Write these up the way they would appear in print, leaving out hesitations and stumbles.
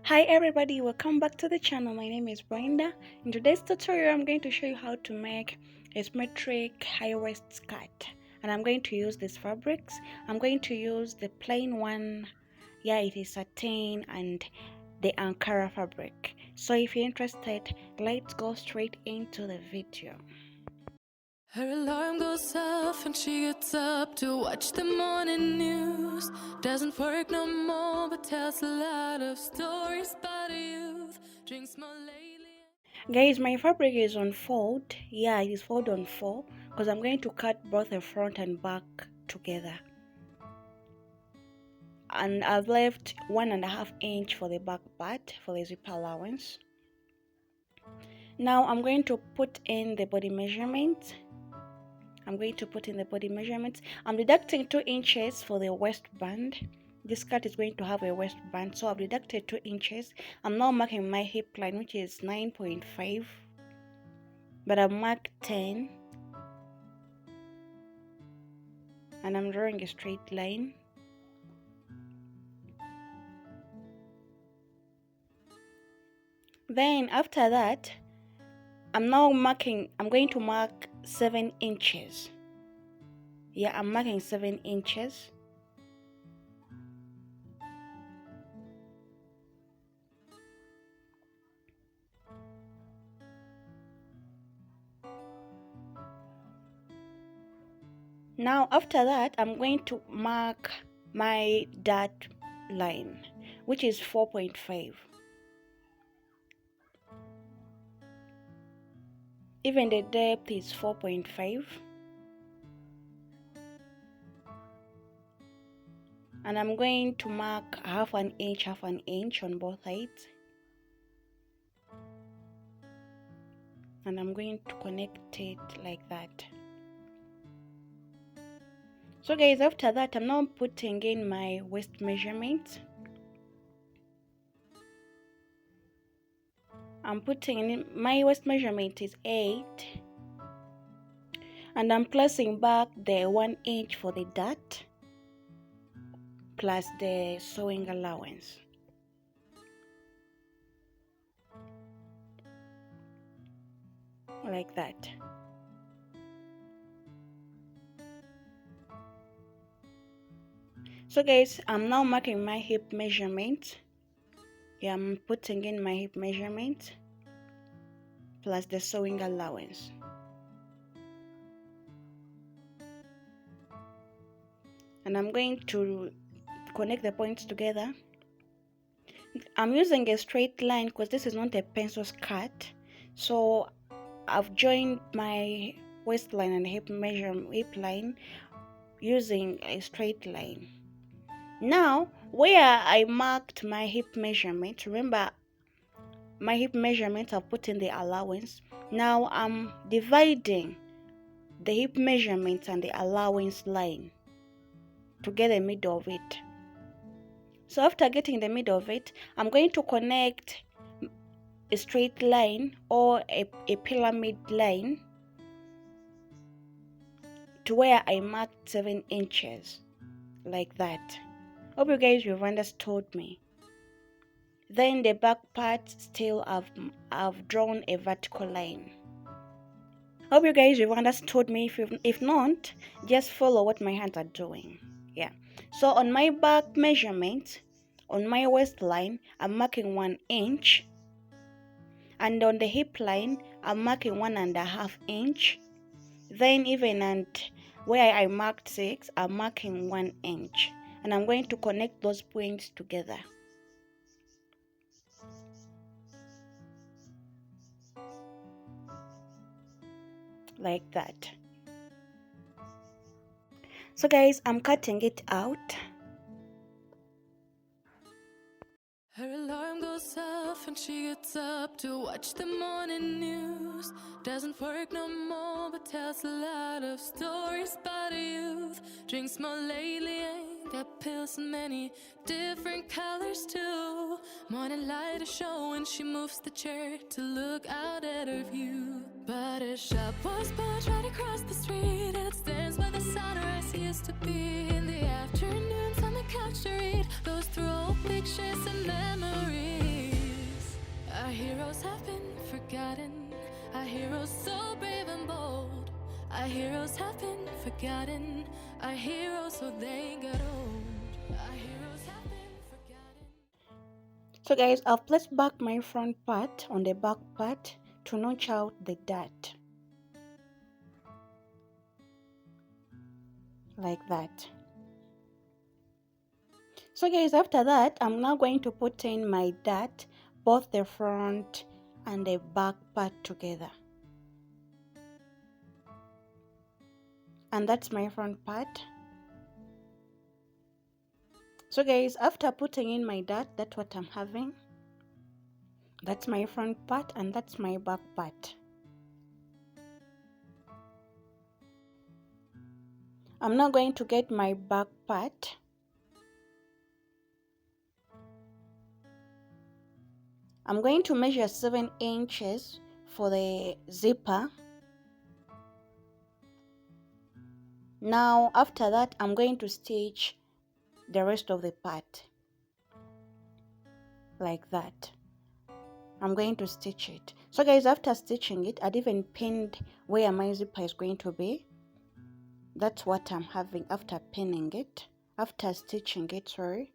Hi everybody, welcome back to the channel. My name is Brenda. In today's tutorial, I'm going to show you how to make a symmetric high waist skirt. And I'm going to use these fabrics. I'm going to use the plain one. Yeah, it is satin and the Ankara fabric. So if you're interested, let's go straight into the video. Her alarm goes off and she gets up to watch the morning news. Doesn't work no more, but tells a lot of stories about youth. Drinks more lately. Guys, my fabric is on fold. Yeah, it is fold on 4 because I'm going to cut both the front and back together. And I've left 1.5 inch for the back part for the zip allowance. Now I'm going to put in the body measurement. I'm deducting 2 inches for the waistband. This skirt is going to have a waistband, so I've deducted 2 inches. I'm now marking my hip line, which is 9.5, but I've marked 10, and I'm drawing a straight line. Then after that, I'm going to mark 7 inches. Yeah, I'm marking 7 inches. Now after that, I'm going to mark my dot line, which is 4.5. Even the depth is 4.5. And I'm going to mark half an inch on both sides. And I'm going to connect it like that. So guys, after that, I'm now putting in my waist measurement. I'm putting in my waist measurement is 8. And I'm placing back the 1 inch for the dart plus the sewing allowance. Like that. So guys, I'm now marking my hip measurement. Yeah, I'm putting in my hip measurement plus the sewing allowance. And I'm going to connect the points together. I'm using a straight line because this is not a pencil skirt. So I've joined my waistline and hip line using a straight line. Now, where I marked my hip measurement, remember my hip measurement, I've put in the allowance. Now I'm dividing the hip measurement and the allowance line to get the middle of it. So after getting the middle of it, I'm going to connect a straight line or a pyramid line to where I marked 7 inches, like that. Hope you guys have understood me. Then the back part, still I've drawn a vertical line. Hope you guys have understood me. If not, just follow what my hands are doing. Yeah. So on my back measurement, on my waistline, I'm marking 1 inch. And on the hip line, I'm marking 1.5 inch. Then even at where I marked 6, I'm marking 1 inch. And I'm going to connect those points together. Like that. So guys, I'm cutting it out. Her alarm goes off and she gets up to watch the morning news. Doesn't work no more, but tells a lot of stories about youth. Drinks more lately, ain't got pills in many different colors too. Morning light is showing, she moves the chair to look out at her view. But her shop was built right across the street, and it stands where the sunrise used to be. In the afternoons on the couch to read, goes through old pictures and memories. heroes so brave and bold. Our heroes have been forgotten. Our heroes so they got old. Our heroes have been forgotten. So guys, I've placed back my front part on the back part to notch out the dart. Like that. So guys, after that, I'm now going to put in my dart, both the front and the back part together. And that's my front part. So guys, after putting in my dart, that's what I'm having. That's my front part and that's my back part. I'm now going to get my back part. I'm going to measure 7 inches for the zipper. Now after that, I'm going to stitch the rest of the part like that. I'm going to stitch it. So guys, after stitching it, I'd even pinned where my zipper is going to be. That's what I'm having after pinning it, after stitching it, sorry.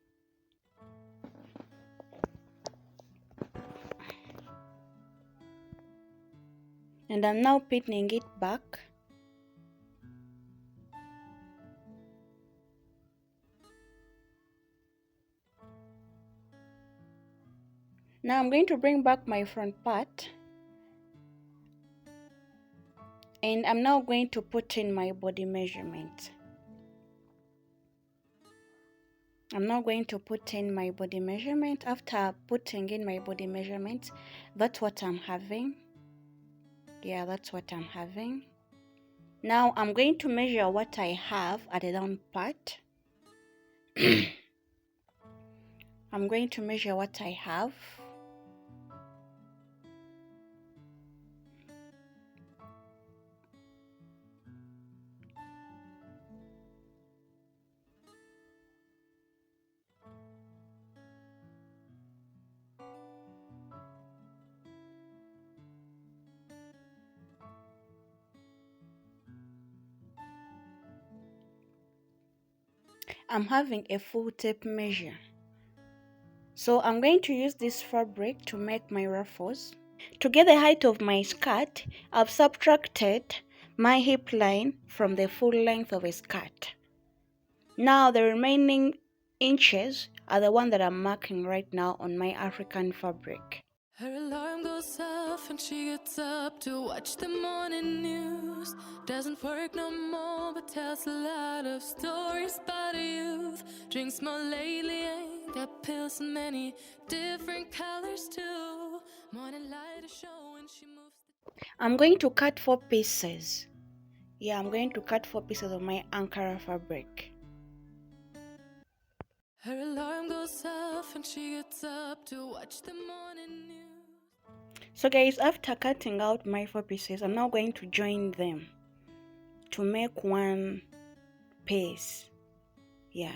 And I'm now pinning it back. Now I'm going to bring back my front part. And I'm now going to put in my body measurement. I'm now going to put in my body measurement. After putting in my body measurement, that's what I'm having. Yeah, that's what I'm having. Now I'm going to measure what I have at the down part. I'm going to measure what I have. I'm having a full tape measure. So I'm going to use this fabric to make my ruffles. To get the height of my skirt, I've subtracted my hip line from the full length of a skirt. Now the remaining inches are the one that I'm marking right now on my African fabric. Her alarm goes off and she gets up to watch the morning news. Doesn't work no more, but tells a lot of stories about her youth. Drinks more lately, ain't got pills in many different colors too. Morning light is showing she moves. I'm going to cut 4 pieces. Yeah, I'm going to cut 4 pieces of my Ankara fabric. Her alarm goes off and she gets up to watch the morning news. So guys, after cutting out my 4 pieces, I'm now going to join them to make one piece. Yeah,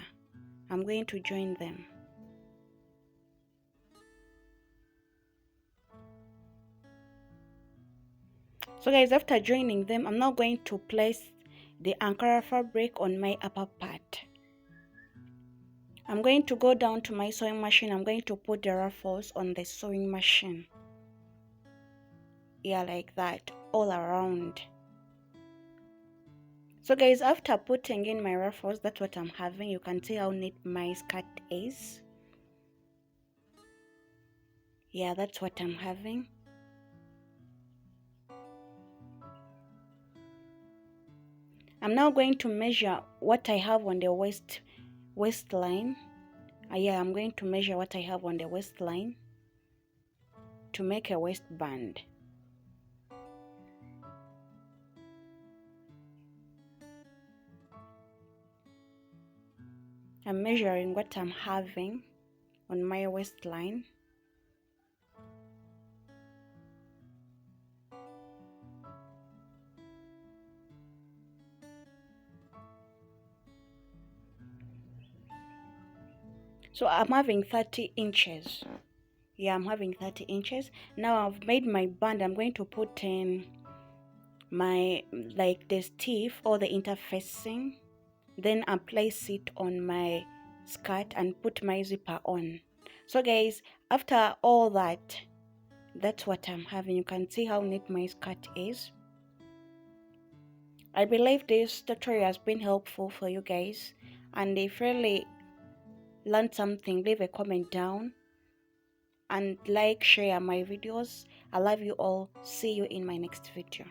I'm going to join them. So guys, after joining them, I'm now going to place the Ankara fabric on my upper part. I'm going to go down to my sewing machine. I'm going to put the ruffles on the sewing machine. Yeah, like that, all around. So guys, after putting in my ruffles, that's what I'm having. You can see how neat my skirt is. Yeah, that's what I'm having. I'm now going to measure what I have on the waistline. Yeah, I'm going to measure what I have on the waistline to make a waistband. I'm measuring what I'm having on my waistline. So I'm having 30 inches. Yeah, I'm having 30 inches. Now I've made my band. I'm going to put in my, like, the stiff or the interfacing, then I place it on my skirt and put my zipper on. So guys, after all that, that's what I'm having. You can see how neat my skirt is. I believe this tutorial has been helpful for you guys, and if you really learned something, leave a comment down and like, share my videos. I love you all. See you in my next video.